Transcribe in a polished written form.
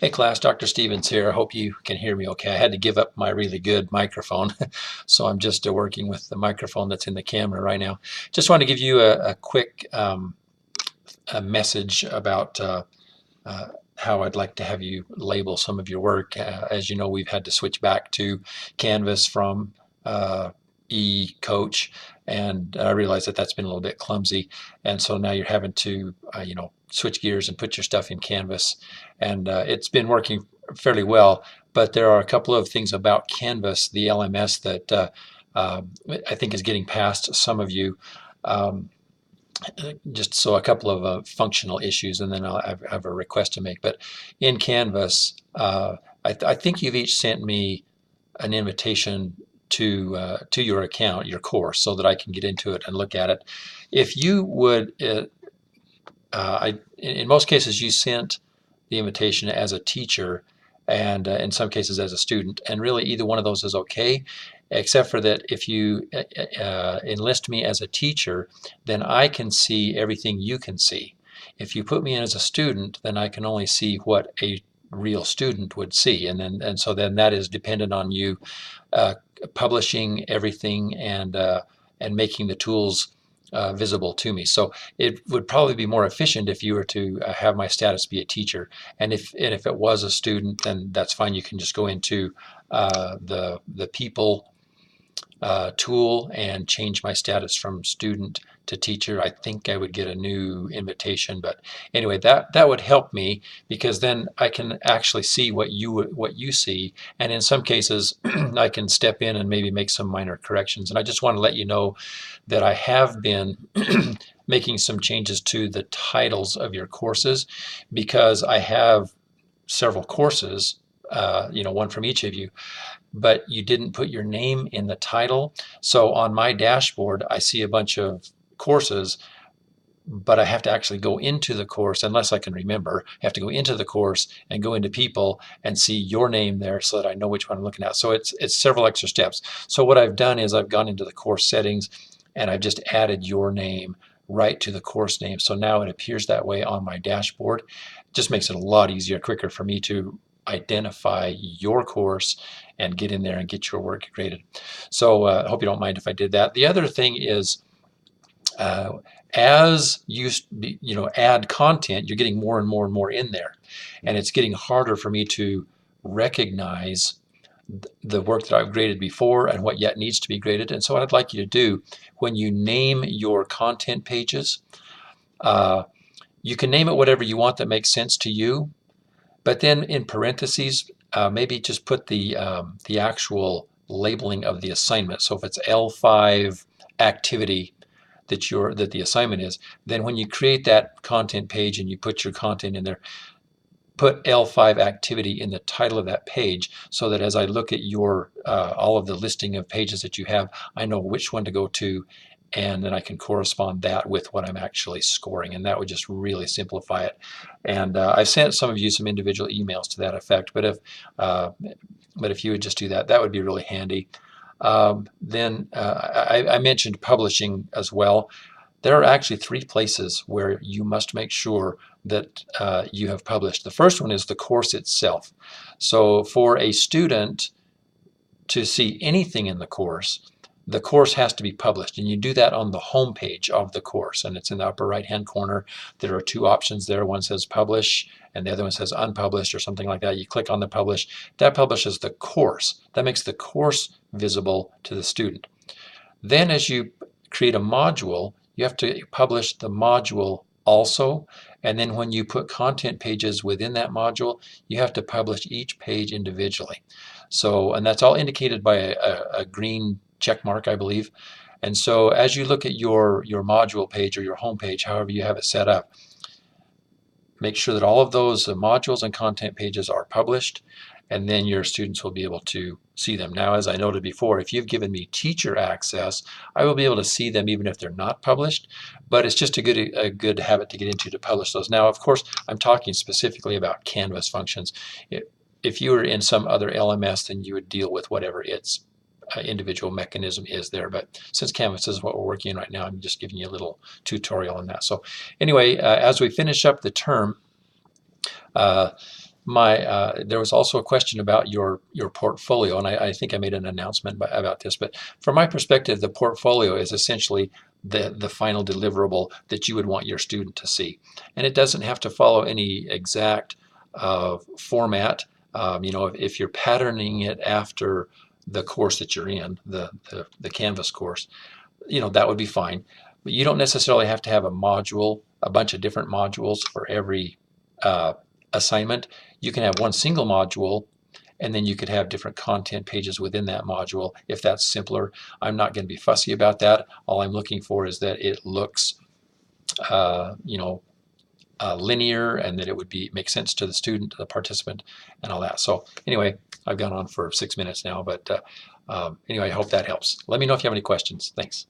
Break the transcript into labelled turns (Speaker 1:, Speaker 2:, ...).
Speaker 1: Hey class, Dr. Stevens here. I hope you can hear me okay. I had to give up my really good microphone, so I'm just working with the microphone that's in the camera right now. Just want to give you a quick a message about uh, how I'd like to have you label some of your work. As you know, we've had to switch back to Canvas from eCoach, and I realize that that's been a little bit clumsy, and so now you're having to switch gears and put your stuff in Canvas, and it's been working fairly well, but there are a couple of things about Canvas, the LMS, that I think is getting past some of you. Um, just so a couple of functional issues, and then I have a request to make. But in Canvas, I think you've each sent me an invitation to your account, your course, so that I can get into it and look at it. If you would, in most cases, you sent the invitation as a teacher, and in some cases as a student, and really either one of those is okay, except for that if you enlist me as a teacher, then I can see everything you can see. If you put me in as a student, then I can only see what a real student would see, and so then that is dependent on you uh, publishing everything and making the tools visible to me. So it would probably be more efficient if you were to have my status be a teacher. And if it was a student, then that's fine. You can just go into the people tool and change my status from student to teacher. I think I would get a new invitation, but anyway, that would help me, because then I can actually see what you see, and in some cases I can step in and maybe make some minor corrections. And I just want to let you know that I have been making some changes to the titles of your courses, because I have several courses, one from each of you, but you didn't put your name in the title. So on my dashboard, I see a bunch of courses, but I have to actually go into the course, unless I can remember. I have to go into the course and go into people and see your name there so that I know which one I'm looking at. So it's several extra steps. So what I've done is I've gone into the course settings and I've just added your name right to the course name. So now it appears that way on my dashboard. It just makes it a lot easier, quicker for me to identify your course and get in there and get your work graded. So I hope you don't mind if I did that. The other thing is, uh, as you add content, you're getting more and more and more in there, and it's getting harder for me to recognize the work that I've graded before and what yet needs to be graded. And so what I'd like you to do, when you name your content pages, uh, you can name it whatever you want that makes sense to you, but then in parentheses, maybe just put the actual labeling of the assignment. So if it's L5 activity that the assignment is, then when you create that content page and you put your content in there, put L5 activity in the title of that page, so that as I look at your all of the listing of pages that you have, I know which one to go to, and then I can correspond that with what I'm actually scoring, and that would just really simplify it. And I've sent some of you some individual emails to that effect, uh, but if you would just do that, that would be really handy. Then I mentioned publishing as well. There are actually three places where you must make sure that you have published. The first one is the course itself. So for a student to see anything in the course has to be published, and you do that on the home page of the course, and it's in the upper right hand corner. There are two options there. One says publish and the other one says unpublished or something like that. You click on the publish. That publishes the course. That makes the course visible to the student. Then as you create a module, you have to publish the module also, and then when you put content pages within that module, you have to publish each page individually. So, and that's all indicated by a green check mark, I believe. And so as you look at your module page or your home page, however you have it set up, make sure that all of those modules and content pages are published, and then your students will be able to see them. Now, as I noted before, if you've given me teacher access, I will be able to see them even if they're not published, but it's just a good habit to get into, to publish those. Now, of course, I'm talking specifically about Canvas functions. If you were in some other LMS, then you would deal with whatever its individual mechanism is there. But since Canvas is what we're working in right now, I'm just giving you a little tutorial on that. So anyway, as we finish up the term, uh, There was also a question about your portfolio, and I think I made an announcement about this. But from my perspective, the portfolio is essentially the final deliverable that you would want your student to see, and it doesn't have to follow any exact format. If you're patterning it after the course that you're in, the Canvas course, that would be fine. But you don't necessarily have to have a bunch of different modules for every assignment. You can have one single module, and then you could have different content pages within that module if that's simpler. I'm not going to be fussy about that. All I'm looking for is that it looks linear, and that it would make sense to the student, the participant, and all that. So anyway, I've gone on for 6 minutes now, but anyway, I hope that helps. Let me know if you have any questions. Thanks.